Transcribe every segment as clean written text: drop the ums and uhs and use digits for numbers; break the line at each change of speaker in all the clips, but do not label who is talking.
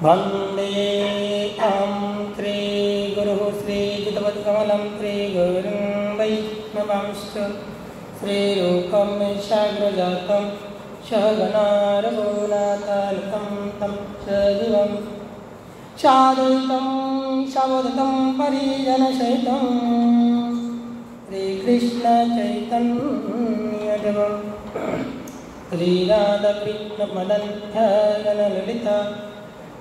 वन्दे अहं श्रीगुरुः श्रीयुतपद्कमलं श्रीगुरुं वैष्णवांश्च श्रीरूपं साग्रजातं सहगणा रघुनाथान्वितं तं सजीवं साद्वैतं सावधूतं परिजनसहितं श्रीकृष्णचैतन्यदेवं श्रीराधाकृष्णमदन्यगणललिता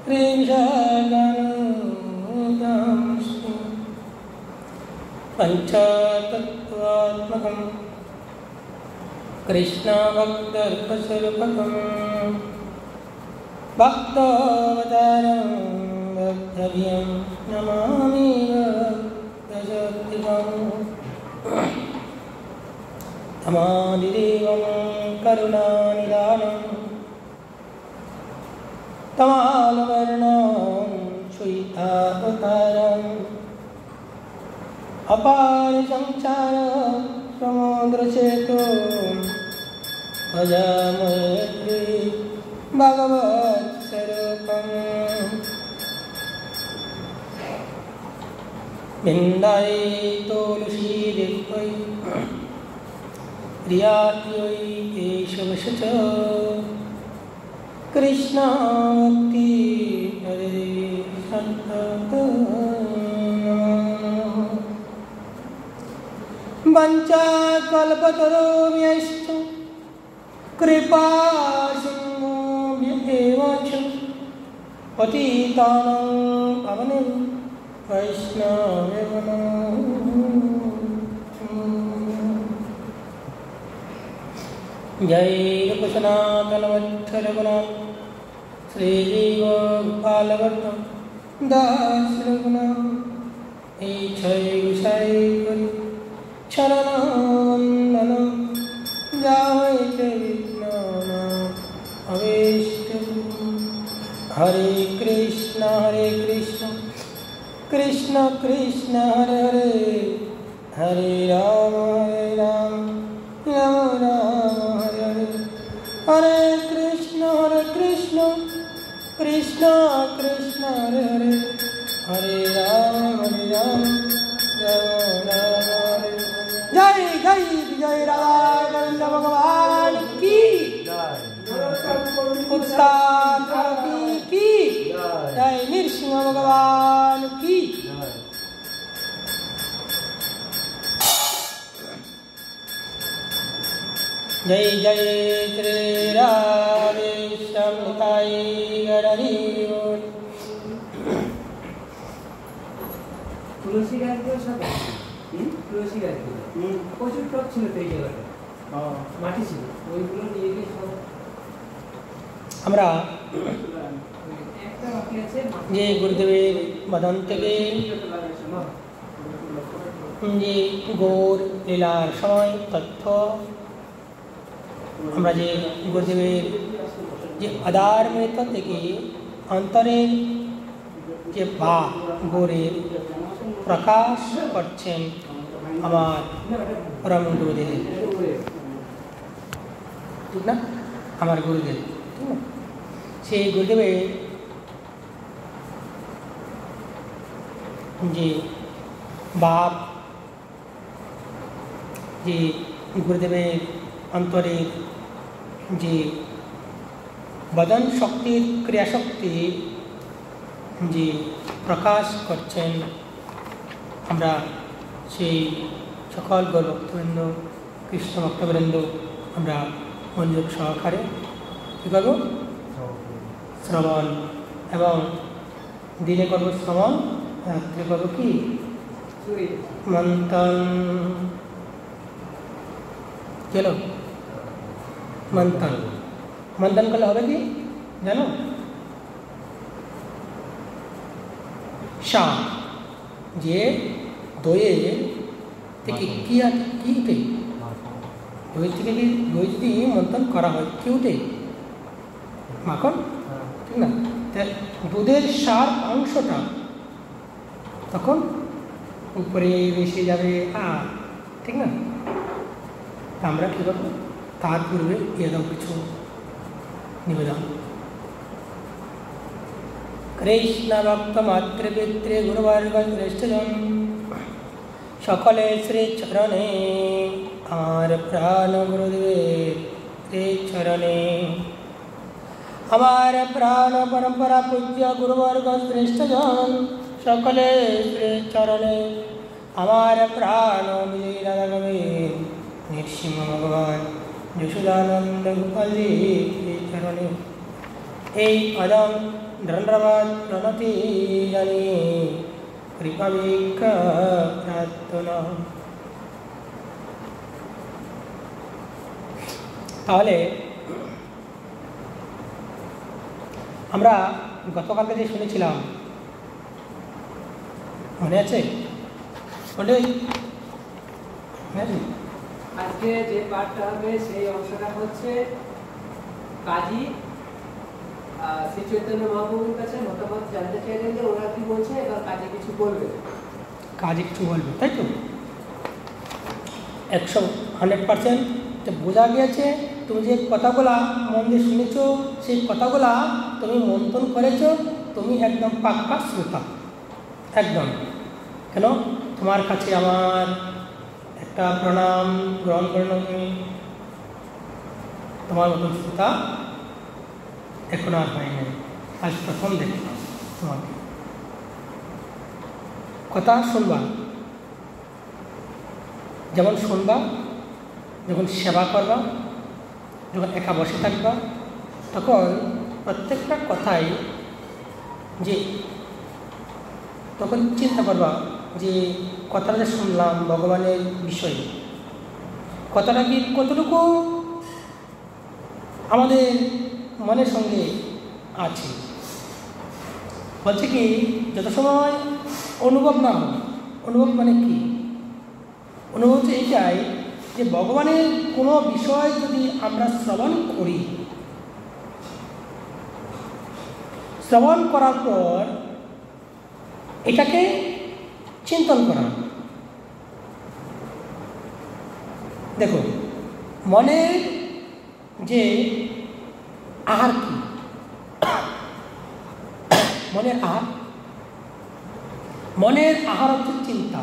श्रीविशाखान्वितांश्च पञ्चतत्त्वात्मकं कृष्णभक्तरूपस्वरूपकं भक्तावतारं भक्तव्यं नमामि भक्तशक्तिकम् तमादिदेवं करुणानिधानं तमालवर्णं श्वेतावतारम् अपार संसार समुद्रसेतुं भजामहे भगवत्स्वरूपम् विन्दाय तुलसीदेव्यै प्रियायै केशवश कृष्णाभक्ति हरे वञ्चाकल्पतरुभ्यश्च कृपासिन्धुभ्येव च पतितानां पावनेभ्यो वैष्णवेभ्यो नमः। जय रूपसनातन रघुनाथ श्रीजीवगोपालभट्ट दास रघुनाथ जय गुसाई शरणवन्दनं जावै विज्ञानाम् अवेष्टम्। हरे कृष्ण कृष्ण कृष्ण हरे हरे हरे राम राम हरे हरे हरे कृष्ण कृष्ण कृष्ण हरे हरे हरे राम राम हरे। जय जय जय राधा गोविंद भगवान की उत्तान की जय नृसिंह भगवान की। जय जय श्री राधेश्याम निताई गौरी बोल।
तुलसी गाछ सब তুলসী গাছ প্রচুর টক ছিল তো এই জায়গাটা মাটি ছিল ওইগুলো নিয়ে গিয়ে সব
আমরা
একটা বাকি আছে
যে গুরুদেবের বদন থেকে যে গৌর লীলার সময় তথ্য আমরা যে গুরুদেবের যে আধারমৃত থেকে অন্তরের যে বা গৌরের প্রকাশ করছেন আমার পরম গুরুদেব, ঠিক না? আমার গুরুদেব, সেই গুরুদেবের যে বাপ, যে গুরুদেবের অন্তরের যে বদন শক্তির ক্রিয়াশক্তি যে প্রকাশ করছেন, আমরা সেই সকল গৌরভক্তবৃন্দ কৃষ্ণ ভক্তবৃন্দ আমরা মনোযোগ সহকারে কী করব? শ্রবণ, এবং দিনে করব শ্রবণ, রাত্রে করব কি? মন্থন। চলো মন্থন। মন্থন করলে হবে কি জানো? শাক যে দইয়ে থেকে কি উঠে? দই থেকে দই যদি মন্থন করা হয় কি উঠে? মাখন, ঠিক না? দুধের সার অংশটা তখন উপরে বেশি যাবে, ঠিক না? আমরা কী করবো? তার পূর্বে এরকম কিছু নিবেদন। কৃষ্ণ ভক্ত মাতৃপিতৃ গুরুবর্গ শ্রেষ্ঠজন সকলে শ্রী চরণে আর প্রাণ গুরুদেবের শ্রী চরণে আমার প্রাণ পরম্পরা পূজ্য গুরুবর্গ শ্রেষ্ঠজন সকলে শ্রী চরণে আমার প্রাণ বিজয়ী রাধা গোবিন্দ নৃসিংহ ভগবান যশোদানন্দ গোপালজি শ্রী চরণে এই আদম ধন্যবাদ প্রণতি জানিয়ে কৃপা ভিক্ষা প্রার্থনা। তাহলে আমরা গতকালকে যে শুনেছিলাম মনে আছে?
আজকে যে পাঠটা হবে সেই অংশটা হচ্ছে কাজী শ্রী চৈতন্য মহাপ্রভুর কাছে মতামত জানতে চাইলেন যে ওরা কি বলছে, এবার কাজী কিছু বলবে।
কাজী কিছু বলবে, তাই তো 100% বোঝা গিয়েছে। তুমি যে কথাগুলা মন দিয়ে শুনেছ, সেই কথাগুলা তুমি মন্থন করেছ, তুমি একদম পাক্কা শ্রোতা, একদম। কেন? তোমার কাছে আমার একটা প্রণাম গ্রহণ করে নাও। তুমি তোমার মতন শ্রোতা এখন আর হয় নাই, আজ প্রথম দেখলাম তোমাকে। কথা শুনবা, যেমন শুনবা, যখন সেবা করবা, যখন একা বসে থাকবা, তখন প্রত্যেকটা কথাই যে তখন চিন্তা করবা যে কথাটা যে শুনলাম ভগবানের বিষয়ে, কথাটা কি কতটুকু আমাদের মনের সঙ্গে আছে। বলছে কি যত সময় অনুভব না হয়, অনুভব মানে কি? অনুভব হচ্ছে এইটাই যে ভগবানের কোনো বিষয় যদি আমরা শ্রবণ করি, শ্রবণ করার পর এটাকে চিন্তন করা। দেখো মনের যে আহার কি? মনের আহার, মনের আহার হচ্ছে চিন্তা।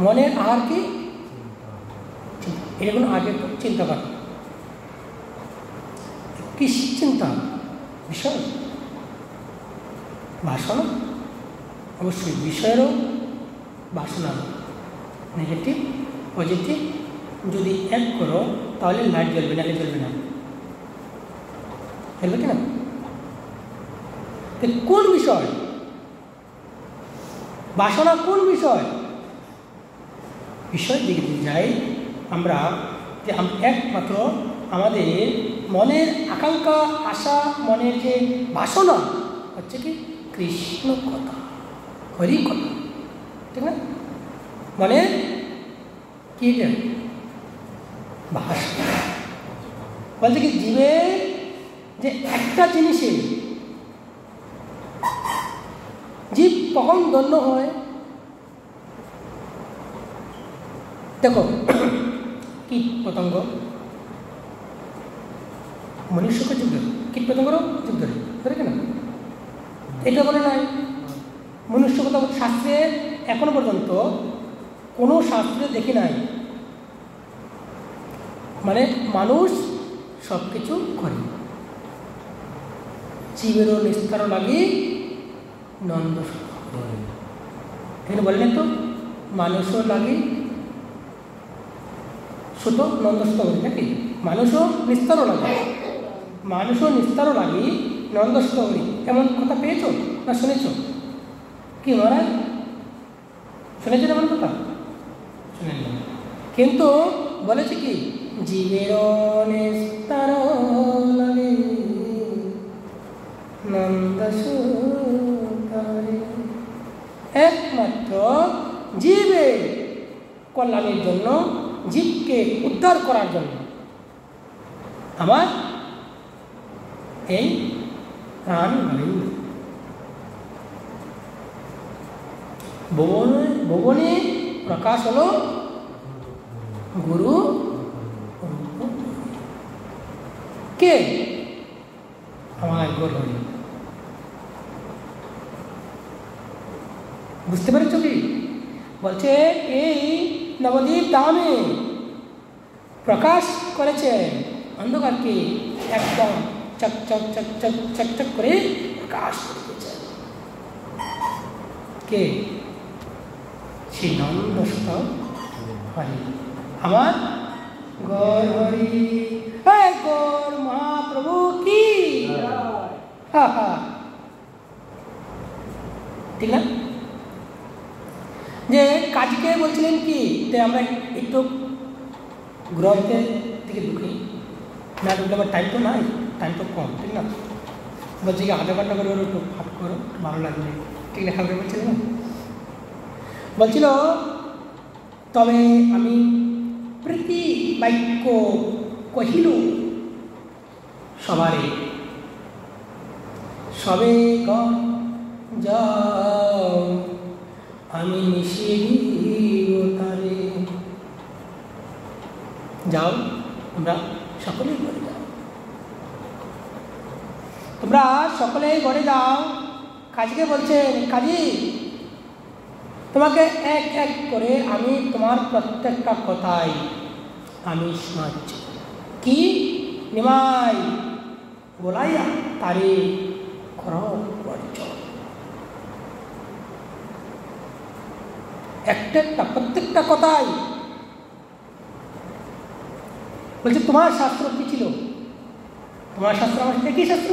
মনের আহার কি? এরকম আগে তো চিন্তা কর, কি চিন্তা? বিষয়, বাসনা, অবশ্যই বিষয়েরও বাসনা, নেগেটিভ পজিটিভ যদি এক করো তাহলে লাইট জ্বলবে, না জ্বলবে না, জ্বলবে কিনা? কোন বিষয়? বাসনা কোন বিষয়? বিষয়ের দিকে যাই আমরা, যে একমাত্র আমাদের মনের আকাঙ্ক্ষা, আশা, মনের যে বাসনা হচ্ছে কি কৃষ্ণ কথা, হরি কথা, ঠিক না? মনের কি ভাষা বলছে কি জীবের যে একটা জিনিসে জীব কখন ধন্য হয়। দেখো কীট পতঙ্গ মনুষ্যকে যুগ ধরে, কীট পতঙ্গরও যুগ ধরে, ধরে কেন? এটা বলে নাই মনুষ্য কথা শাস্ত্রে এখনো পর্যন্ত কোনো শাস্ত্রে দেখি নাই, মানে মানুষ সব কিছু করে। জীবেরও নিস্তার লাগি নন্দ, এখানে বললেন তো মানুষও লাগি শুধু নন্দস্ত করি নাকি? মানুষও নিস্তারও লাগে, মানুষও নিস্তারও লাগি নন্দস্ত করি, এমন কথা পেয়েছ না শুনেছ? কি মহারাজ শুনেছেন এমন কথা? শুনেন না, কিন্তু বলেছে কি জীবের নিস্তার লাগে নন্দসুতারে, একমাত্র জীবের কল্যাণের জন্য, জীবকে উদ্ধার করার জন্য আমার এই প্রাণ ভুবনে প্রকাশ হলো গুরু কে? আমার গোর হরি। বুঝতে পেরেছ কি? বলছে এই নবদ্বীপ ধামে প্রকাশ করেছে অন্ধকারকে একদম চক চক চক চক চক চক করে প্রকাশ করে দিয়েছে। কে? সেই নন্দস্ত হরি, আমার গৌর হরি। হ্যাঁ, গৌর মহাপ্রভু কি? হ্যাঁ হ্যাঁ, ঠিক না? যে কাজীকে বলছিলেন কি, যে আমরা একটু গ্রন্থের দিকে ঢুকি না, ঢুকলে আমার টাইম তো নাই, টাইম তো কম, ঠিক না? বলছি কি আধা ঘন্টা করে একটু ফাট করো, ভালো লাগবে, ঠিক না? খাবে বলছিল না, বলছিল তবে আমি প্রীতি বাক্য কহিল সবারে, সবে যাও আমি নিষেধ তারে। যাও, তোমরা সকলেই ঘরে যাও, তোমরা সকলেই ঘরে যাও। কাজীকে বলছেন, কাজী তোমাকে এক এক করে আমি তোমার প্রত্যেকটা কথাই আমি শোনাচ্ছি। কি? নিমাই বলাইয়া তারে একটা প্রত্যেকটা কথাই বলছে। তোমার শাস্ত্র কি ছিল? তোমার শাস্ত্র আমার সাথে কি শাস্ত্র?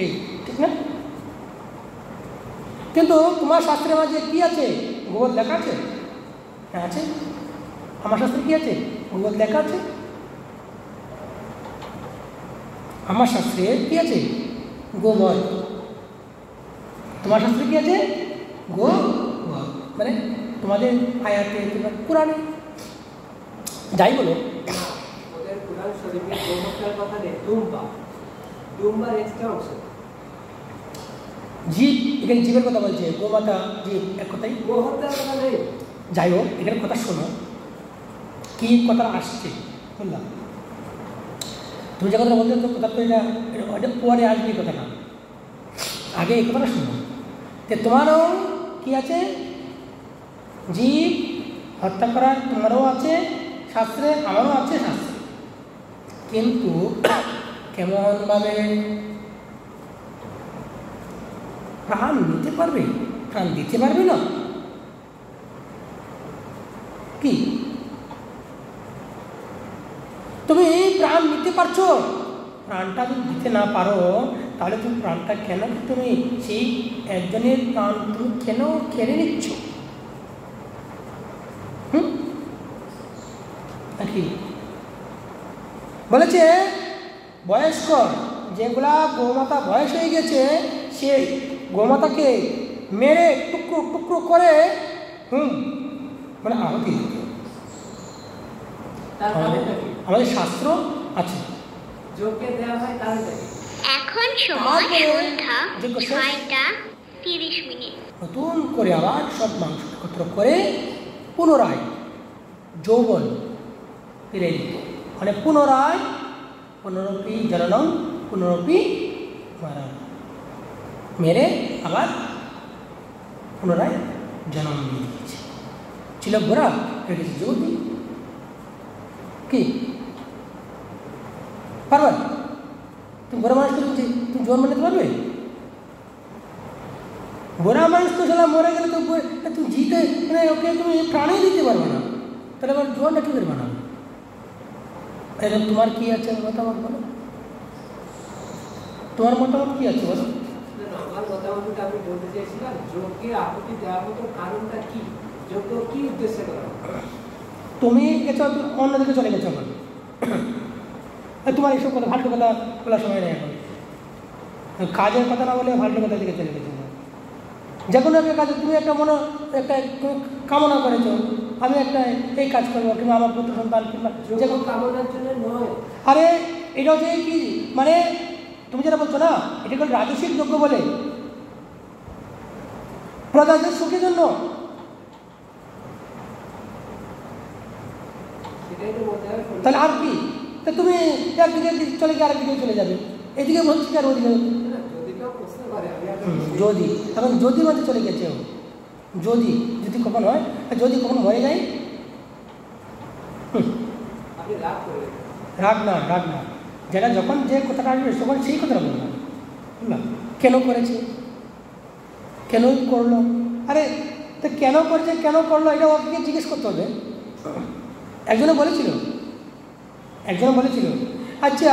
এই, ঠিক না? কিন্তু তোমার শাস্ত্রের মাঝে কি আছে? গোবর লেখা আছে? হ্যাঁ আছে। আমার শাস্ত্রে কি আছে? গোবর লেখা আছে। আমার শাস্ত্রে কি আছে? গোবর। তোমার শাস্ত্রে কি আছে? মানে তোমাদের আয়াতে কিংবা কোরআনে যাই বলো,
ওদের কোরআন শরীফে গোহত্যার কথা নেই, দুম্বার এক্সট্রা অংশ।
জীব, এখানে জীবের কথা বলছে, গোমাতা জীব, এক কথাই
গোহত্যার কথা নেই।
যাই হোক, এখানে কথা শোনো, কি কথা আসছে বললাম। তুমি যে কথাটা বলতে তো কথা তো এটা পরে আসবে কথা না, আগে এই কথাটা শুনো। যে তোমারও কি আছে? জীব হত্যা করার তোমারও আছে শাস্ত্রে, আমারও আছে শাস্ত্রে, কিন্তু কেমনভাবে প্রাণ নিতে পারবে, প্রাণ দিতে পারবে না। কি তুমি প্রাণ নিতে পারছো? প্রাণটা যদি দিতে না পারো তাহলে তুমি প্রাণটা কেন, তুমি সেই একজনের প্রাণ তুমি কেন কেড়ে নিচ্ছ? কি বলেছে? বয়স্ক যেগুলা গোমাতা বয়স হয়ে গেছে, সে গোমাতাকে মেরে টুকরো টুকরো করে মানে আহতি দিত। আমাদের শাস্ত্র আছে।
এখন সময় সন্ধ্যা 6:30।
নতুন করে আবার সব মাংস একত্র করে পুনরায় যৌবন ফিরে দিত, মানে পুনরায় পুনরপি জননম পুনরপি মরণ, মেরে আবার পুনরায় জন্ম দিয়ে দিয়েছে। ছিল ঘোরা, হয়ে গেছে যুবতী। কি পারবে? তুমি ঘোরা মানুষকে তুমি জোর মানাতে পারবে? ঘোরা মানুষ তো সালা মরে গেলে তো তুমি জিতে, মানে ওকে তুমি প্রাণই দিতে পারবে না, তাহলে আবার জোরটা কী করবে না? এখন তোমার কি আছে মতামত বলো? তোমার মতামত কি আছে বলো?
আমার মতামতটা আমি বলতে চাইছিলাম, যোগকে আহুতি দেওয়ার মতো কারণটা কি? যোগ্য কি উদ্দেশ্যে করা?
তুমি গেছো, অন্যদিকে চলে গেছো, এখন তোমার এইসব কথা ফালতু কথা বলার সময় নেই। এখন কাজের কথা না বলে ফালতু কথার দিকে চলে গেছো। যে কোনো একটা কাজে তুমি একটা একটা কামনা করেছো, আমি একটা এই কাজ করবো, কিংবা আমার পুত্র সন্তান, কিংবা
যে কোনো কামনার জন্য নয়।
আরে এটা হচ্ছে কি, মানে তুমি যেটা বলছো না, এটা কোনো রাজস্বিক যোগ্য বলে, প্রজাদের সুখের জন্য। তাহলে আর কি? তা তুমি একদিকে চলে গিয়ে আরেকদিকে চলে যাবে, এদিকে বলছি আর ওদিকে
যদি কেউ প্রশ্ন করে আমি আর
যদি, এখন যদি মাঝে চলে গেছে ও, যদি যদি কখন হয়, আর যদি কখন মরে যায়,
আপনি রাগ করবেন।
রাগ না, যেটা যখন যে কথাটা আসবে তখন সেই কথাটা বললাম, বুঝলাম কেন করেছে, কেন করলো, আরে তো কেন করছে কেন করলো এটা ওকে জিজ্ঞেস করতে হবে। একজনে বলেছিল আচ্ছা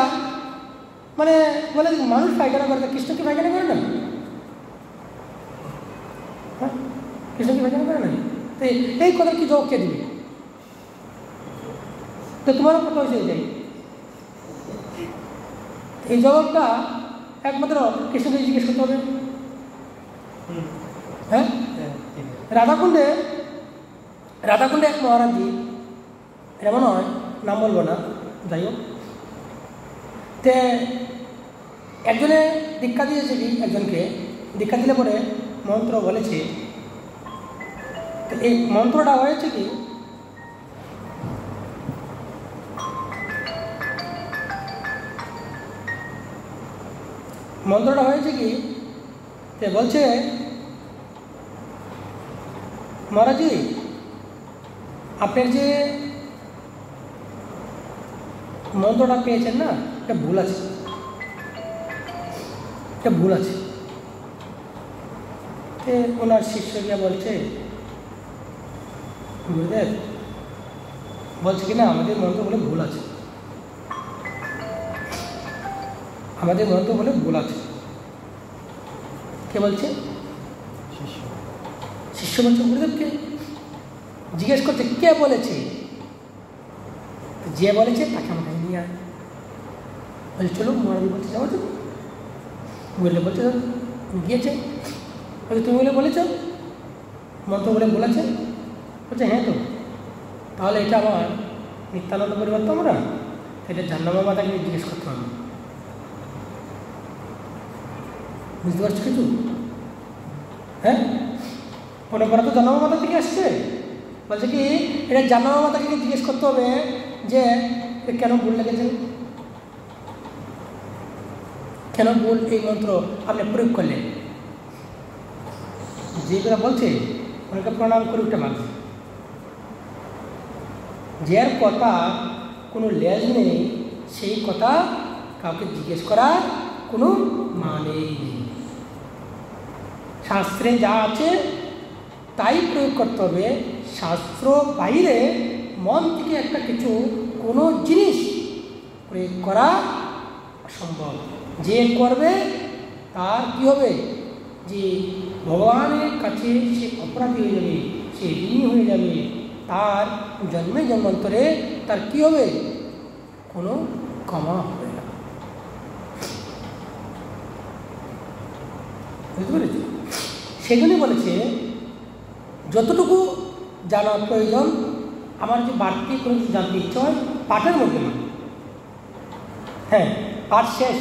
মানে বলে মানুষ পায়খানা করে, কৃষ্ণ কি পায়খানা করে না? হ্যাঁ, কৃষ্ণ কি পায়খানা করে না? তো এই কথা কি জবাব কে দিবে? তো তোমারও কথা হয়ে যায়, এই জবাবটা একমাত্র কৃষ্ণকে জিজ্ঞেস করতে হবে। হ্যাঁ, রাধাকুণ্ডে এক মহারাজজি, এমন হয় নাম বলবো না, যাই হোক, তে একজনে দীক্ষা দিয়েছে কি, একজনকে দীক্ষা দিলে পরে মন্ত্র বলেছে, এই মন্ত্রটা হয়েছে কি বলছে মহারাজি আপনার যে মন্ত্রটা পেয়েছেন না, এটা ভুল আছে, ওনার শিষ্য গিয়া বলছে গুরুদেব বলছে কি না আমাদের মন্ত্র বলে ভুল আছে, কে বলছে? শিষ্য বলছে গুরুদেবকে, জিজ্ঞেস করছে কে বলেছে, যে বলেছে তাকে আমাকে নিয়ে আয়, বলছে চলো মহারাজ বলছে যাবো, তো বলছে গিয়েছে, বলছে তুমি বলেছ মন্ত্র বলে বলেছে, বলছে হ্যাঁ, তো তাহলে এটা আমার নিত্যানন্দ পরিবর্তন আমরা, এটা জাহ্নবী মাতাকে জিজ্ঞেস করতে হবে, বুঝতে পারছো কিছু? হ্যাঁ, মনে করা তো জাহ্নবী মাতা থেকে আসছে, বলছে কি এটা জাহ্নবী মাতাকে জিজ্ঞেস করতে হবে যে কেন ভুল লেগেছে, কেন ভুল এই মন্ত্র আপনি প্রয়োগ করলেন। যে কথা বলছে ওনাকে প্রণাম করে উঠে মানছে, যার কথা কোনো লেজ নেই সেই কথা কাউকে জিজ্ঞেস করার কোনো মানে নেই, শাস্ত্রে যা আছে তাই প্রয়োগ করতে হবে, শাস্ত্র বাইরে মন থেকে একটা কিছু কোনো জিনিস প্রয়োগ করা অসম্ভব। যে করবে তার কী হবে, যে ভগবানের কাছে সে অপরাধী হয়ে যাবে, সে ঋণী হয়ে যাবে, তার জন্মে জন্মান্তরে তার কী হবে, কোনো ক্ষমা হবে না। বুঝতে পেরেছি? সেজন্যই বলেছে যতটুকু জানার প্রয়োজন, আমার যে বাড়তি কোনো কিছু জানতে ইচ্ছা হয় পাঠের মধ্যে না, হ্যাঁ পাঠ শেষ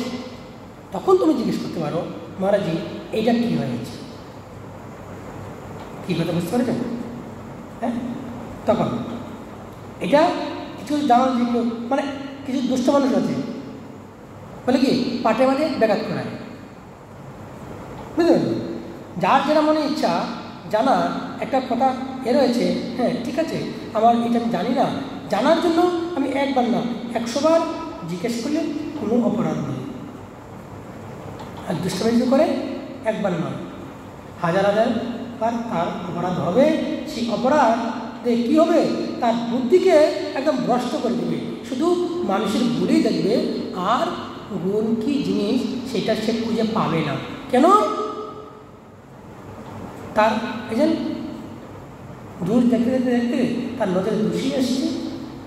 তখন তুমি জিজ্ঞেস করতে পারো মহারাজি এইটা কী হয়েছে, কী কথা বুঝতে পেরেছেন? হ্যাঁ, তখন এটা কিছু জানার যে মানে কিছু দুষ্ট মানুষ আছে বলে কি পাঠে মাঝে ব্যাঘাত করায়, বুঝতে পারলেন? যার যেটা মনে ইচ্ছা জানার একটা কথা রয়েছে, হ্যাঁ ঠিক আছে আমার এটা আমি জানি না, জানার জন্য আমি একবার না 100 বার জিজ্ঞেস করলে কোনো অপরাধ নেই, আর দুষ্টমিষ্টি করে একবার নয় 1000 বার তার অপরাধ হবে, সেই অপরাধ কী হবে, তার বুদ্ধিকে একদম ভ্রষ্ট করে দেবে, শুধু মানুষের ভুলেই দেখবে, আর গুণ কী জিনিস সেটা সে খুঁজে পাবে না। কেন? তার একজন দূর দেখতে দেখতে দেখতে তার নজরে দোষী আসছে,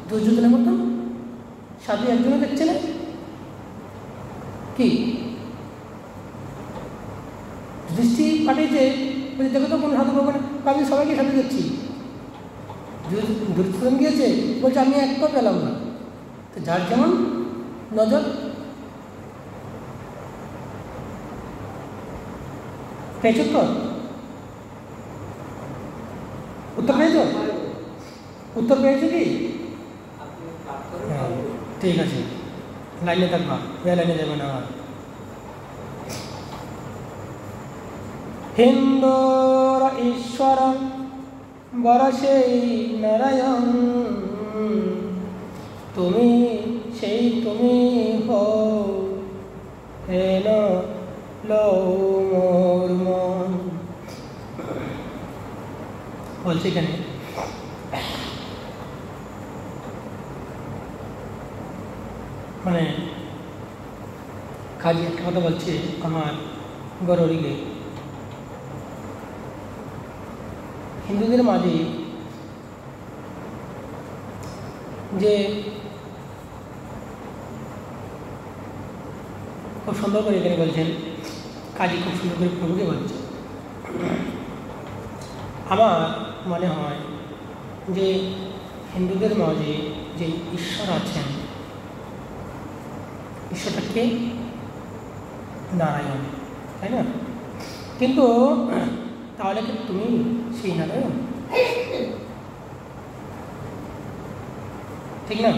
দুর্যোধনের মতো সাধু একজনও দেখছে না, কি দৃষ্টি পাঠিয়েছে বলছে দেখো তো কোনো সাধু পাবো না, আমি সবাইকে সাথে দেখছি, দুর্যোধন গিয়েছে বলছে আমি একটা পেলাম না, তো যার যেমন নজর। পেয়েছ তো উত্তর পেয়েছ? উত্তর পেয়েছো কি? হ্যাঁ ঠিক আছে, লাইনে থাকবা, লাইনে যাবে না। হিন্দুর ঈশ্বর বরসে নারায়ণ, তুমি সেই তুমি হও হেন লও মোর মন। বলছি এখানে মানে কাজী একটা কথা বলছে আমার গরুরিকে, হিন্দুদের মাঝে যে খুব সুন্দর করে এখানে বলছেন, কাজী খুব সুন্দর করে প্রভুকে বলছে, আমার মনে হয় যে হিন্দুদের মাঝে যে ঈশ্বর আছেন, ঈশ্বরটা কে? নারায়ণ, তাই না? কিন্তু তাহলে কি তুমি সেই নারায়ণ? ঠিক না?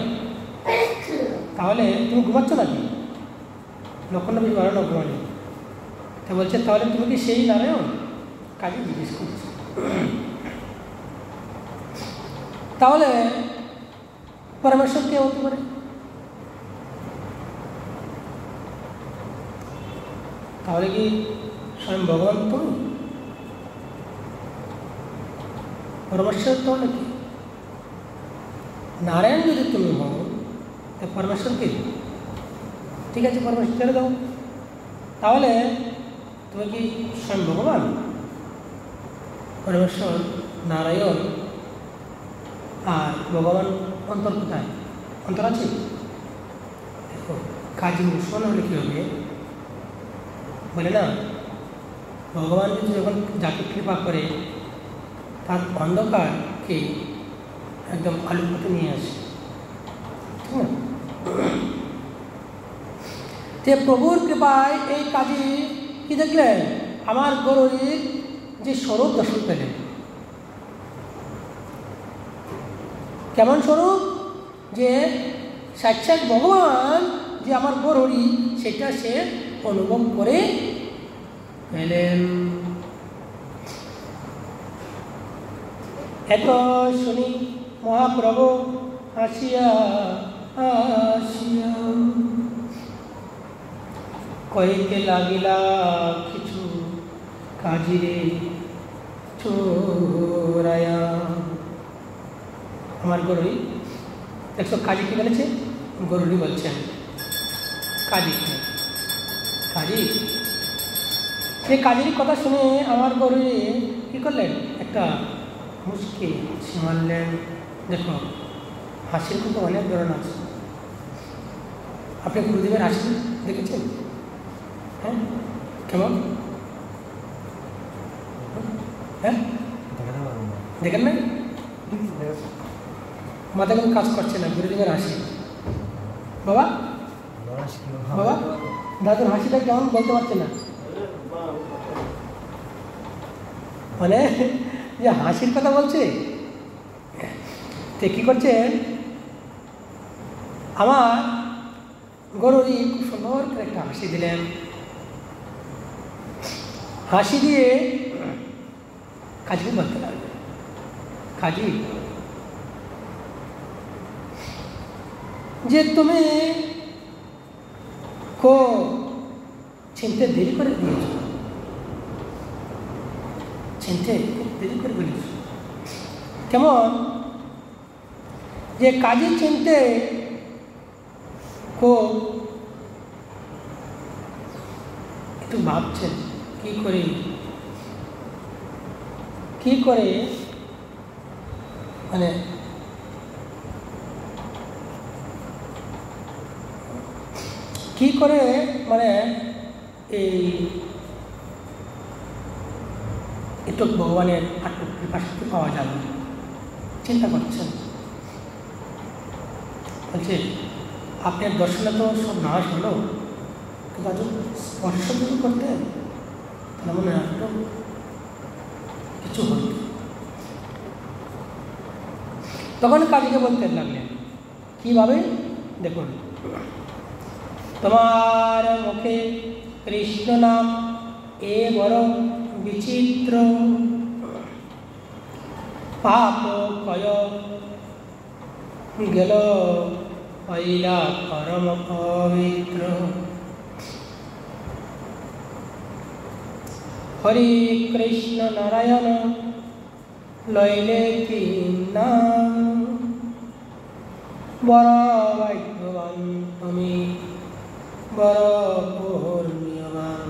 তাহলে তুমি ঘুমাচ্ছ নাকি? লক্ষণ বেশি ভালো না ঘুমানি, তা বলছে তাহলে তুমি কি সেই নারায়ণ? কাজে জিজ্ঞেস করছে। তাহলে পরমেশ্বর কে হতে পারে? তাহলে কি স্বয়ং ভগবান তুমি? পরমেশ্বর তো নাকি নারায়ণ যদি তুমি হও, তা পরমেশ্বর কে? ঠিক আছে, পরমেশ্বর ছেড়ে দাও, তাহলে তুমি কি স্বয়ং ভগবান? পরমেশ্বর নারায়ণ আর ভগবান অন্তর কোথায়? অন্তর আছে? দেখো কাজী মুসলমান হলে কী হবে বলে না, ভগবান কিন্তু যখন যাকে কৃপা করে তার অন্ধকারকে একদম আলোকিত নিয়ে আসে, ঠিক না? যে প্রভুর কৃপায় এই কাজী কি দেখলেন? আমার গরুরির যে স্বরূপ দর্শন পেলেন। কেমন স্বরূপ? যে সাক্ষাৎ ভগবান যে আমার গরুরি, সেটা সে অনুভব করে পেলেন। এত শুনি মহাপ্রভু হাসিয়া হাসিয়া কইতে লাগিলা কিছু কাজিরে চোরায়া। আমার গরুরি দেখছো কাজী কি বলেছে? গরুরি বলছেন কাজী কাজী। সে কাজের কথা শুনে আমার গরুরি কী করলেন? একটা মুশকিল মারলেন। দেখো হাসির কিন্তু অনেক ধরন আছে। আপনি গুরুদেবের হাসি দেখেছেন? হ্যাঁ, কেমন? হ্যাঁ, দেখেন না? মাথা কিন্তু কাজ করছে না গুরুদেবের হাসি। বাবা বাবা দাদুর হাসিটা কেমন বলতে পারছে না, মানে যে হাসির কথা বলছে। তো কী করছেন? আমার গরুরি খুব সুন্দর করে একটা হাসি দিলেন। হাসি দিয়ে কাজী বলতে লাগলেন, কাজী যে তুমি কো চিনতে দেরি করে দিয়েছ, চিনতে দেরি করে বলেছ। কেমন? যে কাজী চিনতে কো একটু ভাবছেন কি করে মানে কি করে মানে এই একটু ভগবানের একটু কৃপা শক্তি পাওয়া যাবে চিন্তা করছেন। বলছে আপনার দর্শনে তো সব নাশ হলো, কিন্তু আজ স্পর্শ যদি করতেন তাহলে মনে হয় একটু কিছু হতো। তখন কাজীকে বলতে লাগলেন কীভাবে? দেখুন, তোমার মুখে কৃষ্ণ নাম এ বড় বিচিত্র পাপ কয় গেল পয়লা পরম পবিত্র। হরে কৃষ্ণ নারায়ণ লইলে তিন নাম, বড় ভাগ্যবান তুমি বড় পুণ্যবান।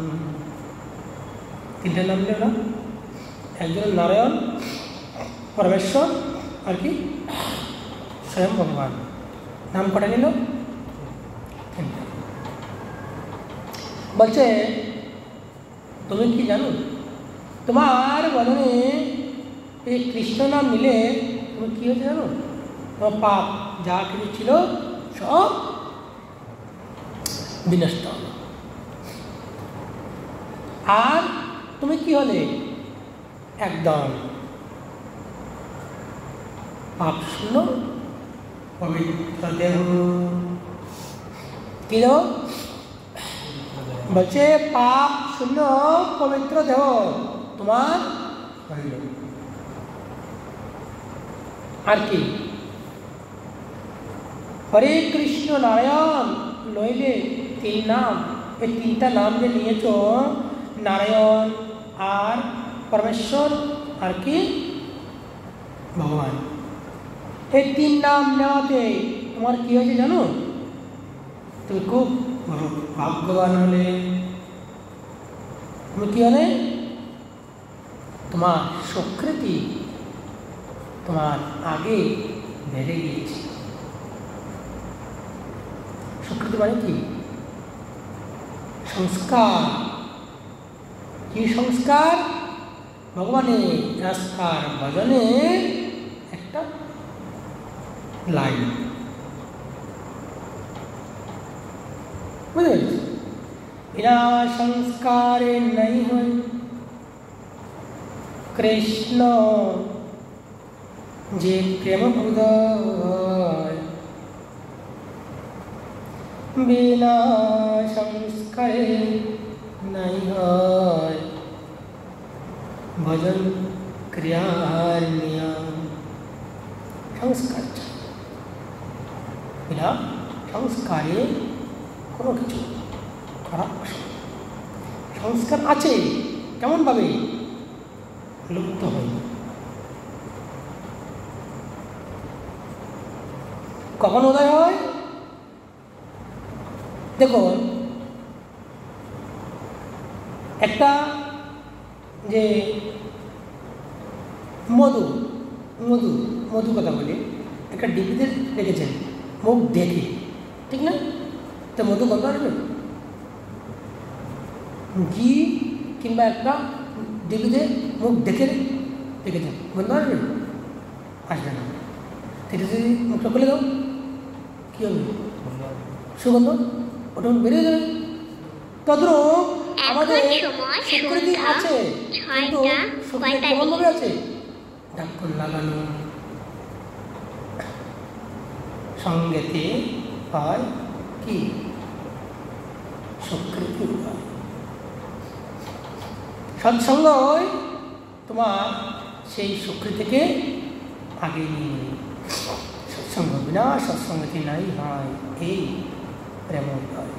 তিনটা নাম নিল না, একজন নারায়ণ পরমেশ্বর আর কি স্বয়ং ভগবান। নাম কটা নিল? বলছে তুমি কি জানো তোমার বদনে এই কৃষ্ণ নাম নিলে তুমি কি হয়েছে জানো? তোমার পাপ যা কিছু ছিল সব বিনষ্ট হলো। আর তুমি কি হলে? একদম পাপ শূন্য পবিত্র দেহ। কি দেহ? বলছে পাপ শূন্য পবিত্র দেহ তোমার হইল। আর কি? হরে কৃষ্ণ নারায়ণ লইলে তিন নাম। এই তিনটা নাম যে নিয়েছ, নারায়ণ আর পরমেশ্বর আর কি ভগবান, এই তিন নাম নেওয়াতে তোমার কি হয়েছে জানো? তুমি খুব ভাগ্যবান হলে। তুমি কি হলে? তোমার স্বীকৃতি তোমার আগে বেড়ে গিয়েছে। স্বীকৃতি মানে কি? সংস্কার। কি সংস্কার? ভগবানের রাস্তার ভজনে একটা লাইন, বুঝতে পেরেছি? বিনা সংস্কারে নাই হয় কৃষ্ণ যে প্রেম হৃদয়। বিনা সংস্কারে নাই হয় ভজন ক্রিয়ার নিয়ম। সংস্কার চাই, বিনা সংস্কারে কোনো কিছু খারাপ অসম্ভব। সংস্কার আছে, কেমনভাবে? লুপ্ত হয়। কখন উদয় হয়? দেখুন, একটা যে মধু মধু মধু কথা বলি, একটা ডিবিতে রেখেছেন মুখ দেখে, ঠিক না? তো মধু গন্ধ আসবে? ঘি কিংবা একটা ডিবিতে মুখ দেখে রেখেছেন, গন্ধ আসবে? আসবে না। সেটা যদি মুখটা খুলে দাও কী হবে? সুগন্ধ ওটা বেরিয়ে যাবে। তদ্রূপ আমাদের স্বীকৃতি আছে, কিন্তু স্বীকৃতি কেমনভাবে আছে? ঢাকন লাগানো। সঙ্গেতে হয় কি? স্বীকৃতি হয়। সৎসঙ্গই তোমার সেই স্বীকৃতিকে আগে নিয়ে নেবে। সৎসঙ্গ বিনা সৎসঙ্গতি নাই হয় এই প্রেম হয়।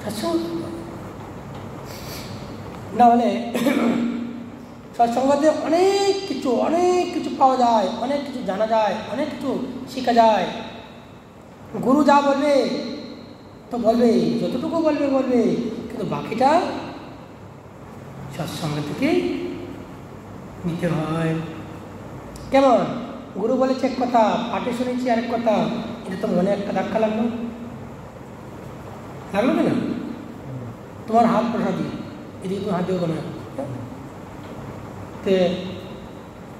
সৎসঙ্গ না হলে সৎসঙ্গতে অনেক কিছু পাওয়া যায়, অনেক কিছু জানা যায়, অনেক কিছু শেখা যায়। গুরু যা বলবে তো বলবে, যতটুকু বলবে, কিন্তু বাকিটা সৎসঙ্গ থেকে নিতে হয়। কেমন? গুরু বলেছে এক কথা, পাঠে শুনেছি আরেক কথা, এটা তো মনে একটা ধাক্কা লাগলো কি না? তোমার হাত প্রসাদী, এদিকে তুমি হাত দিয়ে কোনো তে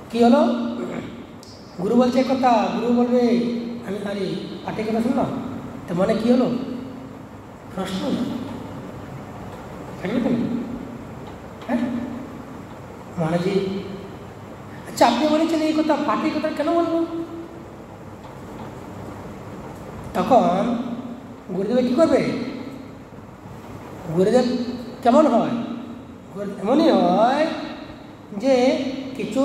কী হলো? গুরু বলছে এক কথা, গুরু বলবে আমি আরে পাঠে কথা শুনলাম, তো মনে কী হলো? প্রশ্ন থাকবে তুমি, হ্যাঁ মহারাজি আচ্ছা আপনি বলেছেন এই কথা, পাঠে কথা কেন বলবো? তখন গুরুদেব কী করবে? গুরুদেব কেমন হয়? এমনই হয় যে কিছু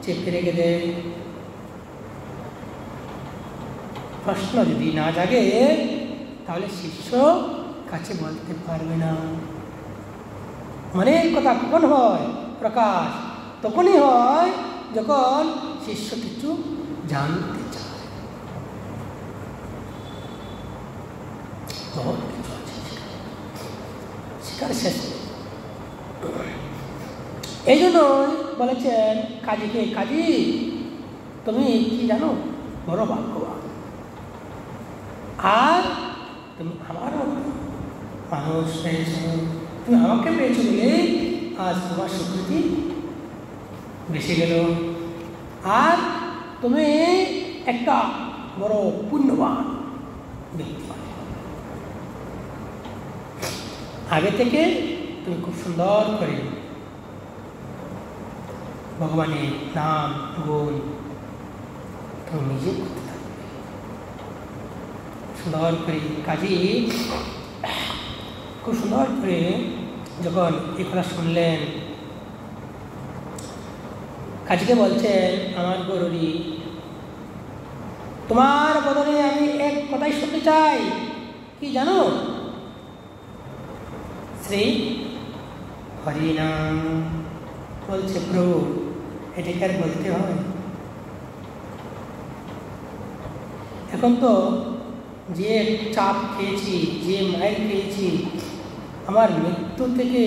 চেপে রেখে দেয়। প্রশ্ন যদি না জাগে তাহলে শিষ্য কাছে বলতে পারবে না। মনের কথা কখন হয় প্রকাশ? তখনই হয় যখন শিষ্য কিছু জানতে চায়। বহুত কিছু আছে শিকার শেষ। এই জন্যই বলেছেন কাজীকে, কাজী তুমি কি জানো? বড় ভাগ্যবান। আর তুমি আমার মানুষ পেয়েছ, তুমি আমাকে পেয়েছো বলে আজ তোমার স্বীকৃতি বেশি গেল। আর তুমি একটা বড় পুণ্যবান ব্যক্তি। আগে থেকে তুমি খুব সুন্দর করে ভগবানের নাম গুণ তুমি নিজে করতে থাকবে সুন্দর করে। কাজী খুব সুন্দর করে যখন এই কথা শুনলেন, কাজীকে বলছেন, আমার গরুরি, তোমার বদলে আমি এক কথাই শুনতে চাই। কি জানো? শ্রী হরিনাম। বলছে, প্রভু এটাকে আর বলতে হয়? এখন তো যে চাপ খেয়েছি, যে মায়ের খেয়েছি, আমার মৃত্যু থেকে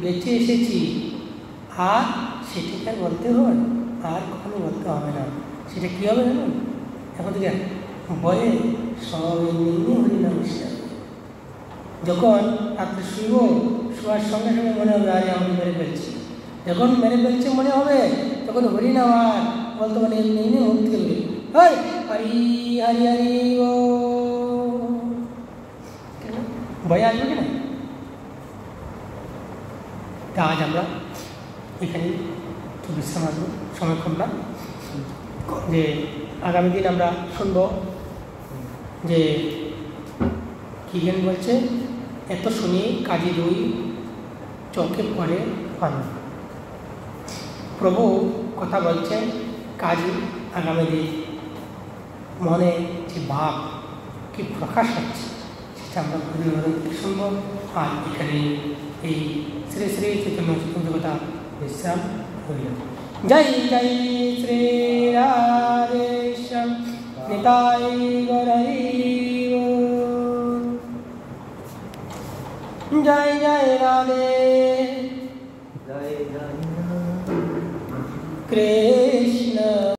বেঁচে এসেছি, আর সেটাকে আর বলতে হয়? আর কখনো বলতে হবে না। সেটা কী হবে জানো? এখন থেকে বয়ে সব এমনি হরিনাম এসে যখন রাত্রে শুইব, শোয়ার সঙ্গে সঙ্গে মনে হবে আরে আমি মেরে ফেলছি। যখন মেরে ফেলছে মনে হবে তখন হরিনাম আর বলতে মানে এমনি এমনি মুক্তি হবে। হরি হরি হরি হরি ও ভয় আসবে কিনা? তা আজ আমরা এখানে বিশ্রাম আসবো, সময় কম না, যে আগামী দিন আমরা শুনব যে কী জ্ঞান বলছে। এত শুনি কাজী দুই চোখে পড়ে পানি। প্রভু কথা বলছেন, কাজী আগামী দিন মনে যে ভাব কি প্রকাশ হচ্ছে সেটা আমরা শুনব। আর এখানে এই শ্রী শ্রী চৈতন্য কথা বিশ্রাম হইল। জয় জয় শ্রী রাধেশ্যাম নিতাই গৌরহরি জয় জয় রাধে কৃষ্ণ।